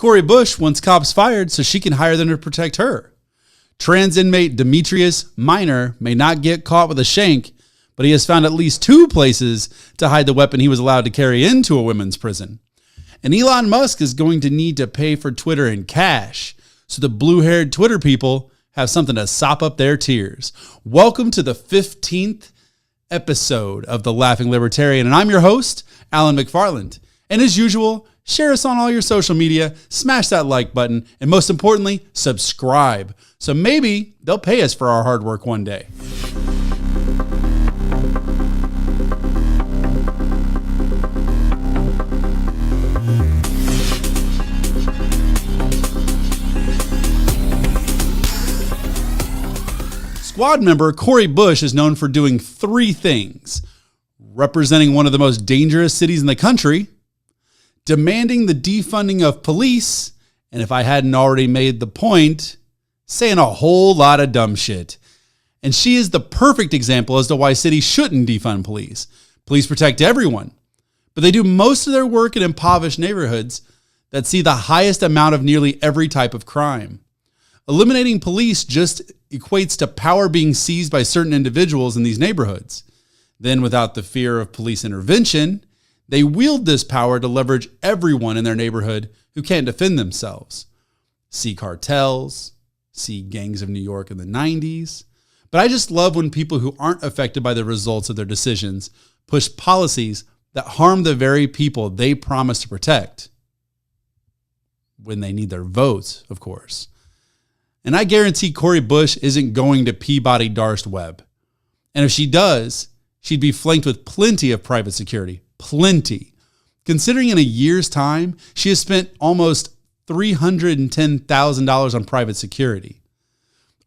Cori Bush wants cops fired so she can hire them to protect her. Trans inmate Demetrius Minor may not get caught with a shank, but he has found at least 2 places to hide the weapon he was allowed to carry into a women's prison. And Elon Musk is going to need to pay for Twitter in cash, so the blue-haired Twitter people have something to sop up their tears. Welcome to the 15th episode of The Laughing Libertarian, and I'm your host, Alan McFarland. And as usual, share us on all your social media, smash that like button, and most importantly, subscribe. So maybe they'll pay us for our hard work one day. Squad member Cori Bush is known for doing 3 things: representing one of the most dangerous cities in the country, demanding the defunding of police, and if I hadn't already made the point, saying a whole lot of dumb shit. And she is the perfect example as to why cities shouldn't defund police. Police protect everyone, but they do most of their work in impoverished neighborhoods that see the highest amount of nearly every type of crime. Eliminating police just equates to power being seized by certain individuals in these neighborhoods. Then, without the fear of police intervention, they wield this power to leverage everyone in their neighborhood who can't defend themselves. See cartels, see gangs of New York in the 90s. But I just love when people who aren't affected by the results of their decisions push policies that harm the very people they promise to protect. When they need their votes, of course. And I guarantee Cori Bush isn't going to Peabody Darst Webb. And if she does, she'd be flanked with plenty of private security. Plenty. Considering in a year's time, she has spent almost $310,000 on private security.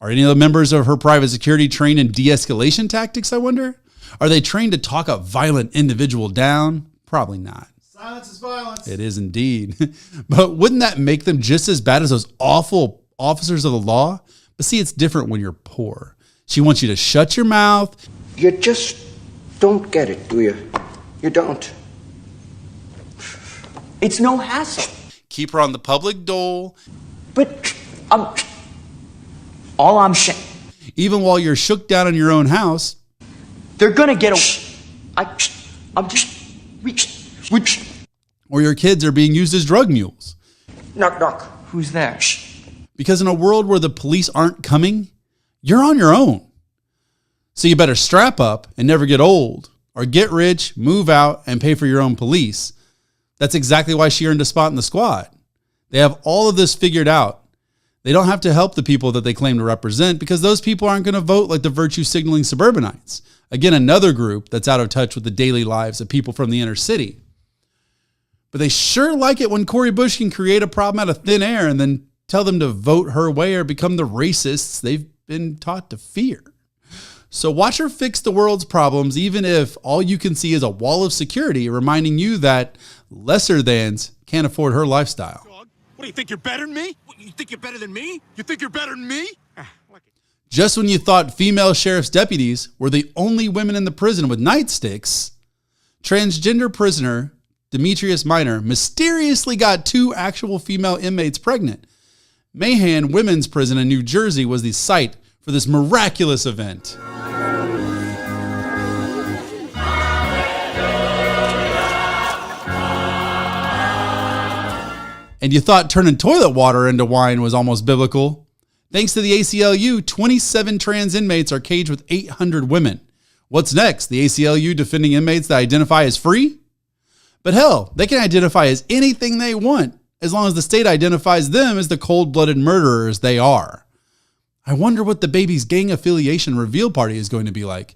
Are any of the members of her private security trained in de-escalation tactics, I wonder? Are they trained to talk a violent individual down? Probably not. Silence is violence. It is indeed. But wouldn't that make them just as bad as those awful officers of the law? But see, it's different when you're poor. She wants you to shut your mouth. You just don't get it, do you? You don't. It's no hassle. Keep her on the public dole. But all I'm saying, even while you're shook down in your own house, they're gonna get or your kids are being used as drug mules. Knock, knock. Who's there? Because in a world where the police aren't coming, you're on your own. So you better strap up and never get old, or get rich, move out, and pay for your own police. That's exactly why she earned a spot in the squad. They have all of this figured out. They don't have to help the people that they claim to represent because those people aren't going to vote like the virtue signaling suburbanites. Again, another group that's out of touch with the daily lives of people from the inner city. But they sure like it when Cori Bush can create a problem out of thin air and then tell them to vote her way or become the racists they've been taught to fear. So watch her fix the world's problems, even if all you can see is a wall of security reminding you that lesser thans can't afford her lifestyle. What do you think, you're better than me? What, you think you're better than me? You think you're better than me? Just when you thought female sheriff's deputies were the only women in the prison with nightsticks, transgender prisoner Demetrius Minor mysteriously got 2 actual female inmates pregnant. Mahan Women's Prison in New Jersey was the site for this miraculous event. And you thought turning toilet water into wine was almost biblical. Thanks to the ACLU, 27 trans inmates are caged with 800 women. What's next? The ACLU defending inmates that identify as free? But hell, they can identify as anything they want, as long as the state identifies them as the cold-blooded murderers they are. I wonder what the baby's gang affiliation reveal party is going to be like.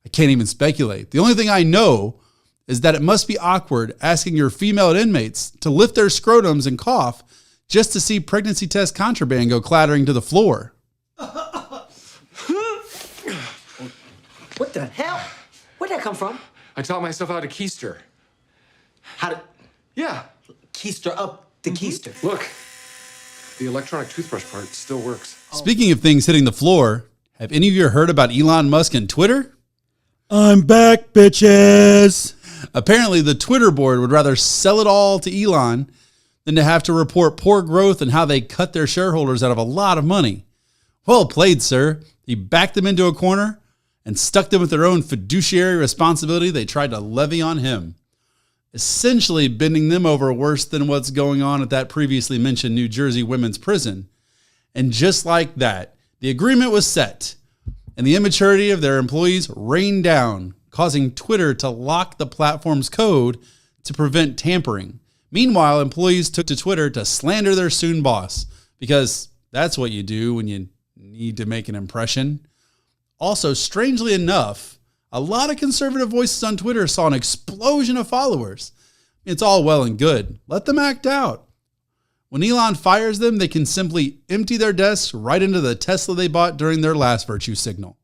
I can't even speculate. The only thing I know is that it must be awkward asking your female inmates to lift their scrotums and cough just to see pregnancy test contraband go clattering to the floor. What the hell? Where'd that come from? I taught myself how to keister. How to... Yeah. Keister up the keister. Look, the electronic toothbrush part still works. Speaking of things hitting the floor, have any of you heard about Elon Musk and Twitter? I'm back, bitches. Apparently, the Twitter board would rather sell it all to Elon than to have to report poor growth and how they cut their shareholders out of a lot of money. Well played, sir. He backed them into a corner and stuck them with their own fiduciary responsibility they tried to levy on him, essentially bending them over worse than what's going on at that previously mentioned New Jersey women's prison. And just like that, the agreement was set, and the immaturity of their employees rained down, causing Twitter to lock the platform's code to prevent tampering. Meanwhile, employees took to Twitter to slander their soon boss, because that's what you do when you need to make an impression. Also, strangely enough, a lot of conservative voices on Twitter saw an explosion of followers. It's all well and good. Let them act out. When Elon fires them, they can simply empty their desks right into the Tesla they bought during their last virtue signal.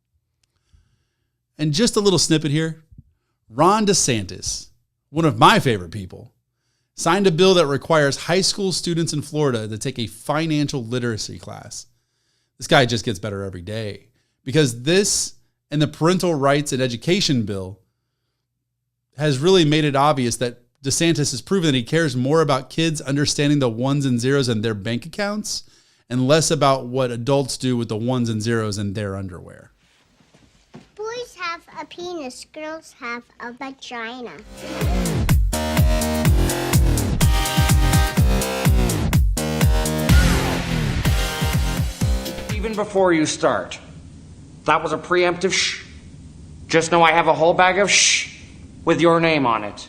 And just a little snippet here. Ron DeSantis, one of my favorite people, signed a bill that requires high school students in Florida to take a financial literacy class. This guy just gets better every day, because this and the parental rights and education bill has really made it obvious that DeSantis has proven that he cares more about kids understanding the ones and zeros in their bank accounts and less about what adults do with the ones and zeros in their underwear. Boys have a penis, girls have a vagina. Even before you start, that was a preemptive shh. Just know I have a whole bag of shh with your name on it.